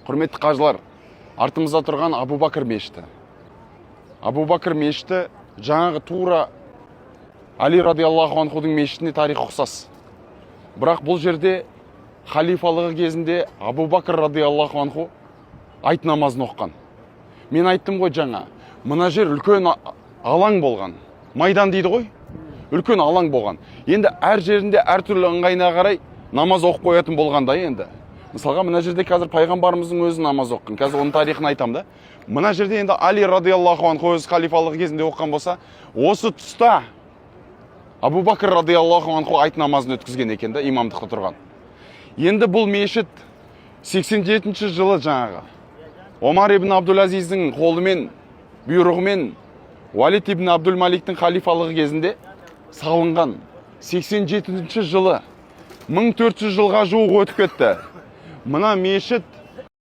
Құрметті қажылар, артымызда тұрған Абу Бакр мешіті. Абу Бакр мешіті жаңағы тура Али радиаллаху анхудың мешітіне тарихы ұқсас. Бірақ бұл жерде халифалығы кезінде Абу Бакр радиаллаху анху айт намазын оққан. Мен айттым ғой жаңа, мына жер үлкен алаң болған. Майдан дейді ғой, үлкен алаң болған. Енді әр жерінде әр түрлі ыңғайына қарай намаз оқып қоятын болғанда енді. Мысалға, мына жерде қазір пайғамбарымыздың өзі намаз оққан. Қазір оның тарихын айтам да. Мына жерде енді Али радиаллаху анху өз халифалығы кезінде оққан болса, осы тұста Абу Бакр радиаллаху анху айт намазын өткізген екен да, имамдықта тұрған. Енді бұл мешіт 87-ші жылы жаңағы Омар ибн Абдул-Азиздің қолымен, бұйрығымен Уалид ибн Абдул-Маликтің халифалығы кезінде салынған. 87-ші жылы 1400 жылға жуық өтіп кетті. Мына мешіт